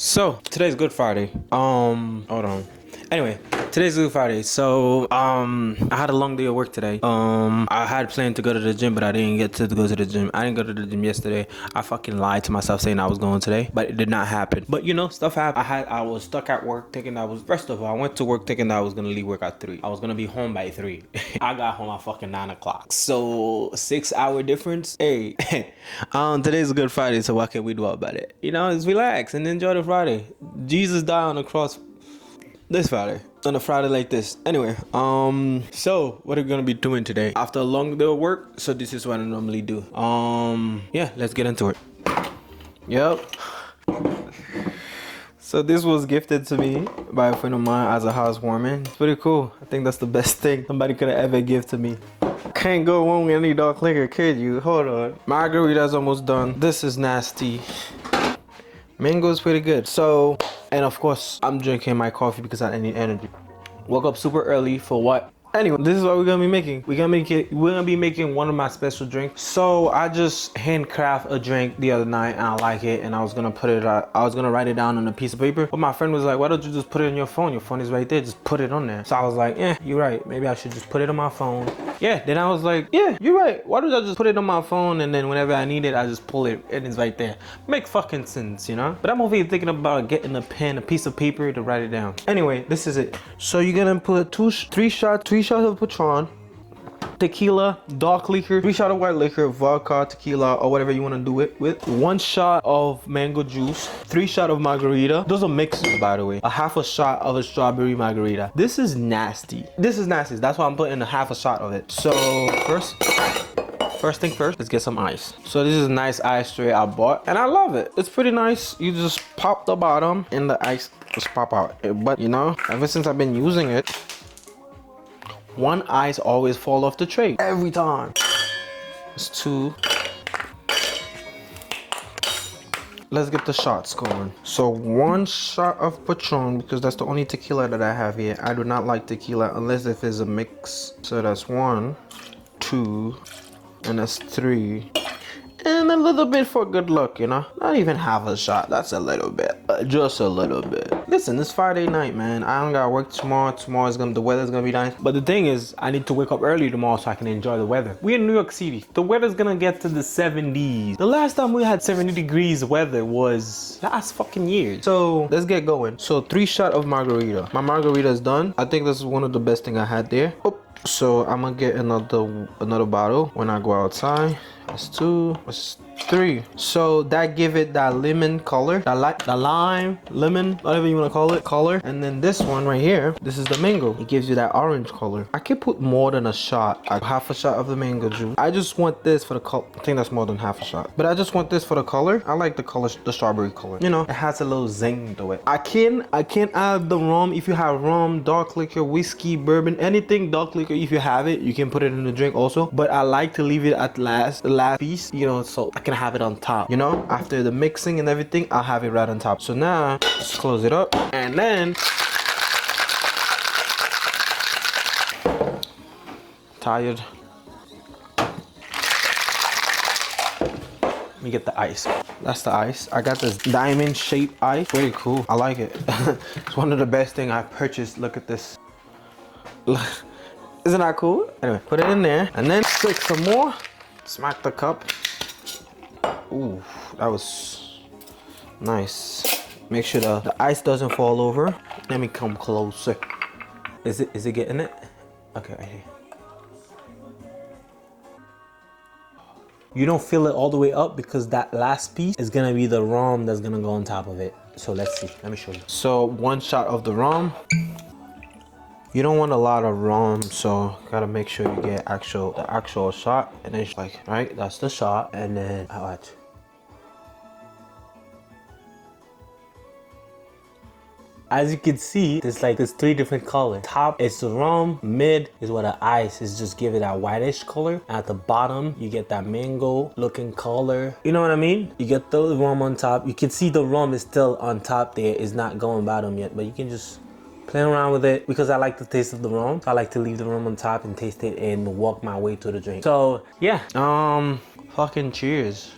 So today's Good Friday. Hold on. Anyway, today's Good Friday. So I had a long day of work today. I had planned to go to the gym, but I didn't get to go to the gym. I didn't go to the gym yesterday. I fucking lied to myself saying I was going today, but it did not happen. But you know, stuff happened. I was stuck at work thinking first of all, I went to work thinking that I was gonna leave work at 3. I was gonna be home by 3. I got home at fucking 9 o'clock. So 6-hour difference. Hey, today's a Good Friday, so what can we do about it? You know, just relax and enjoy the Friday. Jesus died on the cross this Friday, on a Friday like this. Anyway, so what are we gonna be doing today after a long day of work? So this is what I normally do. Yeah, let's get into it. Yep. So this was gifted to me by a friend of mine as a housewarming. It's pretty cool. I think that's the best thing somebody could have ever given to me. Can't go wrong with any dark liquor, could you? Hold on. Margarita's almost done. This is nasty. Mango's pretty good. So, and of course, I'm drinking my coffee because I need energy. Woke up super early for what? Anyway, this is what we're gonna be making. We're gonna be making one of my special drinks. So I just handcraft a drink the other night and I like it, and I was gonna write it down on a piece of paper. But my friend was like, why don't you just put it on your phone? Your phone is right there, just put it on there. So I was like, yeah, you're right. Maybe I should just put it on my phone. Yeah, then I was like, yeah, you're right. Why don't I just put it on my phone, and then whenever I need it, I just pull it and it's right there. Make fucking sense, you know? But I'm over here thinking about getting a pen, a piece of paper to write it down. Anyway, this is it. So you're gonna put 3 shots of Patron, tequila, dark liquor, 3 shots of white liquor, vodka, tequila, or whatever you want to do it with, 1 shot of mango juice, 3 shots of margarita. Those are mixes, by the way. A half a shot of a strawberry margarita. This is nasty. This is nasty. That's why I'm putting a half a shot of it. So first thing first, let's get some ice. So this is a nice ice tray I bought, and I love it. It's pretty nice. You just pop the bottom and the ice just pop out. But you know, ever since I've been using it, one ice always fall off the tray every time. It's 2. Let's get the shots going. So 1 shot of Patron, because that's the only tequila that I have here. I do not like tequila unless if it's a mix. So that's 1, 2, and that's 3. And a little bit for good luck, you know? Not even half a shot. That's a little bit. Just a little bit. Listen, it's Friday night, man. I don't gotta work tomorrow. The weather's gonna be nice. But the thing is, I need to wake up early tomorrow so I can enjoy the weather. We're in New York City. The weather's gonna get to the 70s. The last time we had 70 degrees weather was last fucking year. So let's get going. So 3 shots of margarita. My margarita is done. I think this is one of the best thing I had there. Oh. So I'm gonna get another bottle when I go outside. That's 2. That's 3. So that give it that lemon color, that lime, lemon, whatever you want to call it, color. And then this one right here, this is the mango. It gives you that orange color. I could put more than a shot, like half a shot of the mango juice. I just want this for the color. I think that's more than half a shot, but I just want this for the color. I like the color, the strawberry color. You know, it has a little zing to it. I can add the rum. If you have rum, dark liquor, whiskey, bourbon, anything dark liquor, if you have it, you can put it in the drink also. But I like to leave it at the last piece, you know, so I can have it on top, you know, after the mixing and everything. I'll have it right on top. So now let's close it up, and then tired, let me get the ice. That's the ice. I got this diamond shaped ice. Pretty cool. I like it. It's one of the best thing I purchased. Look at this. Isn't that cool? Anyway, put it in there and then take some more. Smack the cup. Ooh, that was nice. Make sure the ice doesn't fall over. Let me come closer. Is it getting it? Okay, right here. You don't fill it all the way up because that last piece is gonna be the rum that's gonna go on top of it. So let's see. Let me show you. So 1 shot of the rum. You don't want a lot of rum, so gotta make sure you get the actual shot. And then it's like, right, that's the shot. And then I watch. As you can see, there's 3 different colors. Top is the rum, mid is what the ice is, just give it that whitish color. At the bottom, you get that mango looking color. You know what I mean? You get the rum on top. You can see the rum is still on top there. It's not going bottom yet, but you can just play around with it because I like the taste of the rum. I like to leave the rum on top and taste it and walk my way to the drink. So yeah, fucking cheers.